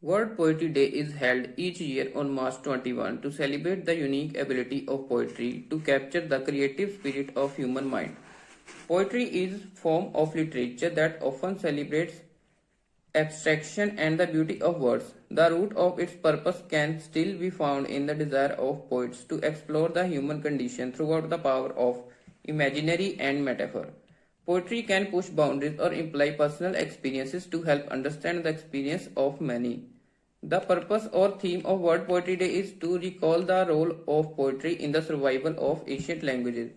World Poetry Day is held each year on March 21 to celebrate the unique ability of poetry to capture the creative spirit of human mind. Poetry is a form of literature that often celebrates abstraction and the beauty of words. The root of its purpose can still be found in the desire of poets to explore the human condition throughout the power of imaginary and metaphor. Poetry can push boundaries or imply personal experiences to help understand the experience of many. The purpose or theme of World Poetry Day is to recall the role of poetry in the survival of ancient languages,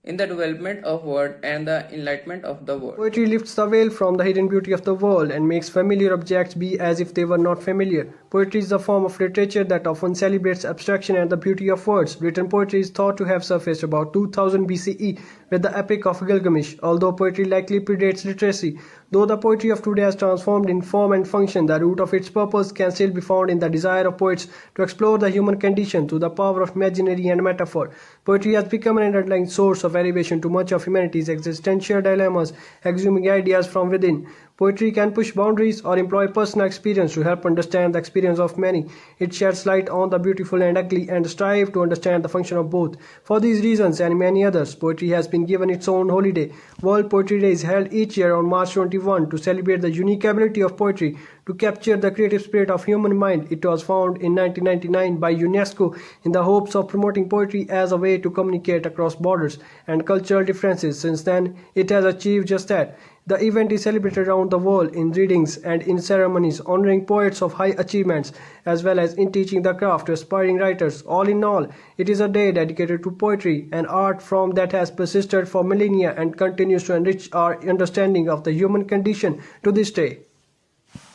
in the development of word and the enlightenment of the world. Poetry lifts the veil from the hidden beauty of the world and makes familiar objects be as if they were not familiar. Poetry is a form of literature that often celebrates abstraction and the beauty of words. Written poetry is thought to have surfaced about 2000 BCE with the Epic of Gilgamesh, although poetry likely predates literacy. Though the poetry of today has transformed in form and function, the root of its purpose can still be found in the desire of poets to explore the human condition through the power of imaginary and metaphor. Poetry has become an underlying source of elevation to much of humanity's existential dilemmas, exhuming ideas from within. Poetry can push boundaries or employ personal experience to help understand the experience of many. It sheds light on the beautiful and ugly and strives to understand the function of both. For these reasons and many others, poetry has been given its own holiday. World Poetry Day is held each year on March 21 to celebrate the unique ability of poetry to capture the creative spirit of human mind. It was founded in 1999 by UNESCO in the hopes of promoting poetry as a way to communicate across borders and cultural differences. Since then, it has achieved just that. The event is celebrated around the world in readings and in ceremonies honoring poets of high achievements as well as in teaching the craft to aspiring writers. All in all, it is a day dedicated to poetry, an art form that has persisted for millennia and continues to enrich our understanding of the human condition to this day.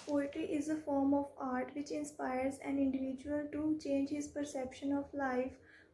Poetry is a form of art which inspires an individual to change his perception of life.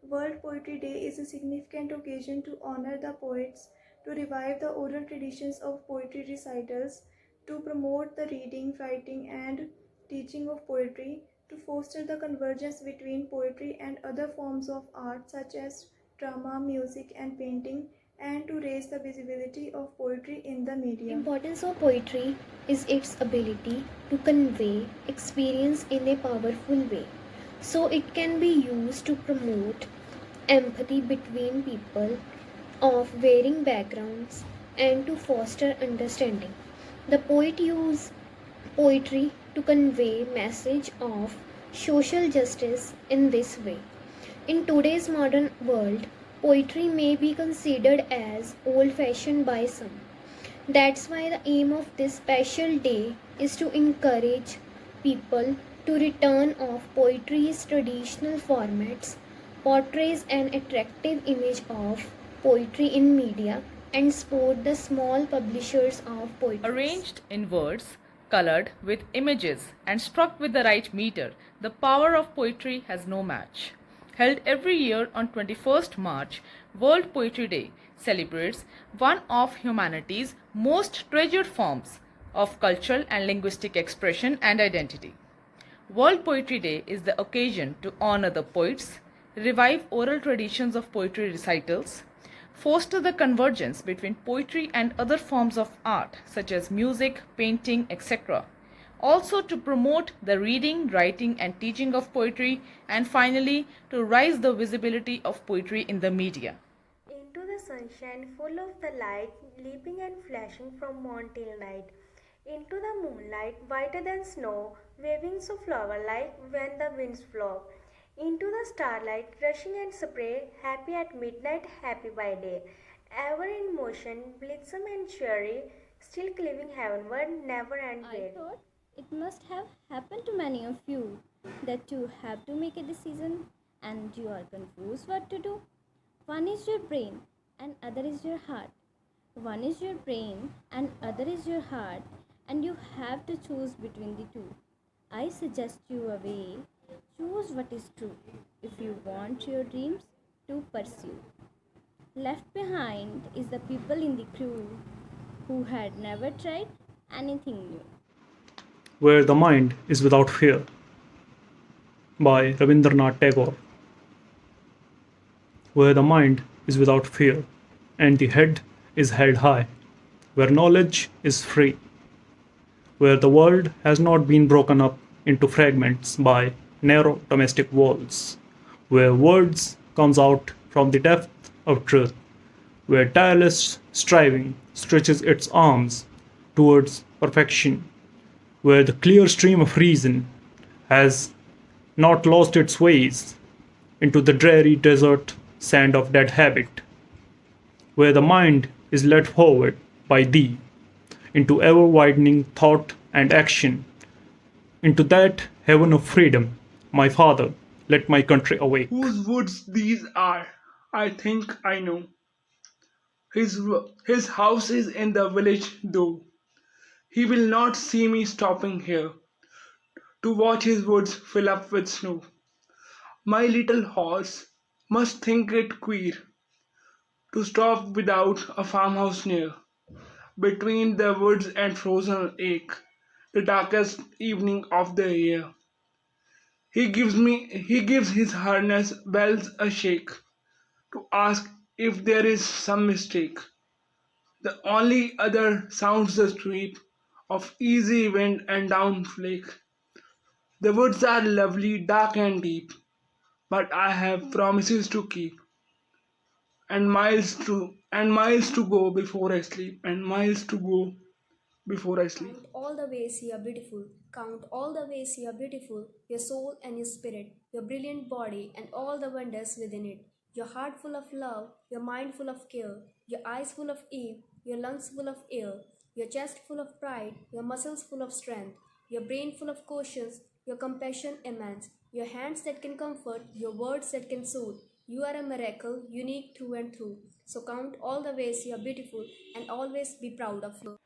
World Poetry Day is a significant occasion to honor the poets, to revive the oral traditions of poetry recitals, to promote the reading, writing, and teaching of poetry, to foster the convergence between poetry and other forms of art such as drama, music, and painting, and to raise the visibility of poetry in the media. Importance of poetry is its ability to convey experience in a powerful way. So it can be used to promote empathy between people of varying backgrounds and to foster understanding. The poet used poetry to convey message of social justice in this way. In today's modern world, poetry may be considered as old-fashioned by some. That's why the aim of this special day is to encourage people to return of poetry's traditional formats, portrays an attractive image of poetry in media, and support the small publishers of poetry. Arranged in words, colored with images, and struck with the right meter, the power of poetry has no match. Held every year on 21st March, World Poetry Day celebrates one of humanity's most treasured forms of cultural and linguistic expression and identity. World Poetry Day is the occasion to honor the poets, revive oral traditions of poetry recitals, foster the convergence between poetry and other forms of art such as music, painting, etc. Also to promote the reading, writing and teaching of poetry, and finally to raise the visibility of poetry in the media. Into the sunshine full of the light, leaping and flashing from morn till night. Into the moonlight, whiter than snow, waving so flower-like when the winds blow. Into the starlight, rushing and spray, happy at midnight, happy by day. Ever in motion, blithesome and cheery, still cleaving heavenward, never end I great. thought it must have happened to many of you that you have to make a decision and you are confused what to do. One is your brain and other is your heart. One is your brain and other is your heart, and you have to choose between the two. I suggest you a way. Choose what is true if you want your dreams to pursue. Left behind is the people in the crew who had never tried anything new. Where the Mind is Without Fear by Rabindranath Tagore. Where the mind is without fear, and the head is held high, where knowledge is free, where the world has not been broken up into fragments by narrow domestic walls, where words comes out from the depth of truth, where tireless striving stretches its arms towards perfection, where the clear stream of reason has not lost its ways into the dreary desert sand of dead habit, where the mind is led forward by thee into ever widening thought and action, into that heaven of freedom. My father, let my country awake. Whose woods these are? I think I know. His house is in the village, though. He will not see me stopping here to watch his woods fill up with snow. My little horse must think it queer to stop without a farmhouse near. Between the woods and frozen lake, the darkest evening of the year. He gives his harness bells a shake to ask if there is some mistake. The only other sounds the sweep of easy wind and down flake. The woods are lovely, dark and deep, but I have promises to keep, and miles to go before I sleep, and miles to go before I sleep. Count all the ways you are beautiful. Count all the ways you are beautiful. Your soul and your spirit, your brilliant body and all the wonders within it. Your heart full of love, your mind full of care, your eyes full of Eve, your lungs full of air, your chest full of pride, your muscles full of strength, your brain full of cautions, your compassion immense, your hands that can comfort, your words that can soothe. You are a miracle, unique through and through. So count all the ways you are beautiful and always be proud of you.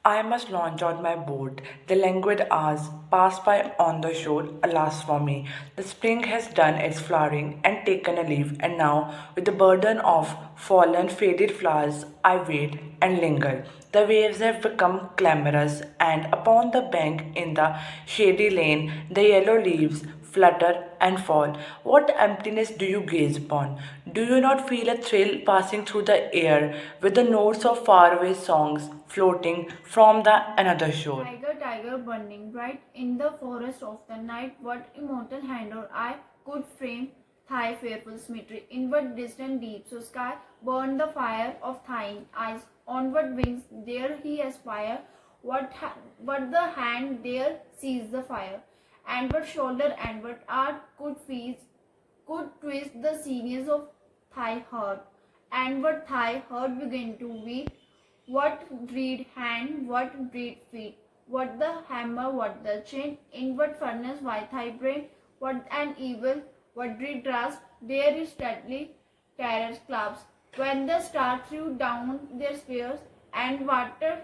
I must launch out my boat. The languid hours pass by on the shore. Alas for me, the spring has done its flowering and taken a leaf, and now, with the burden of fallen, faded flowers, I wait and linger. The waves have become clamorous, and upon the bank in the shady lane, the yellow leaves flutter and fall. What emptiness do you gaze upon? Do you not feel a thrill passing through the air with the notes of faraway songs floating from the another shore? Tiger, tiger, burning bright in the forest of the night, what immortal hand or eye could frame thy fearful symmetry? Inward, distant, deep, so sky burned the fire of thine eyes. Onward wings, there he aspire. What the hand there sees the fire? And what shoulder and what art could twist the sinews of thy heart, and what thy heart began to beat. What dread hand, what dread feet, what the hammer, what the chain, in what furnace why thy brain, what an evil, what dread grasp, there is deadly terror's clubs. When the stars threw down their spears, and water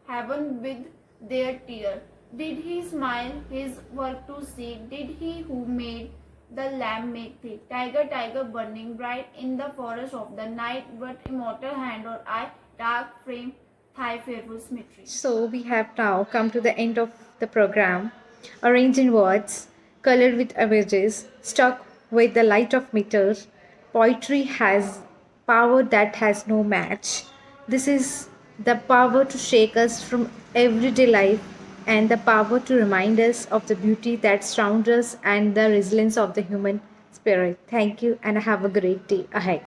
heaven with their tear. Did he smile his work to see? Did he who made the lamb make thee? Tiger, tiger, burning bright in the forest of the night, what immortal hand or eye, dark frame, thy fearful symmetry. So we have now come to the end of the program. Arranged in words, colored with images, struck with the light of meters, poetry has power that has no match. This is the power to shake us from everyday life and the power to remind us of the beauty that surrounds us and the resilience of the human spirit. Thank you and have a great day ahead.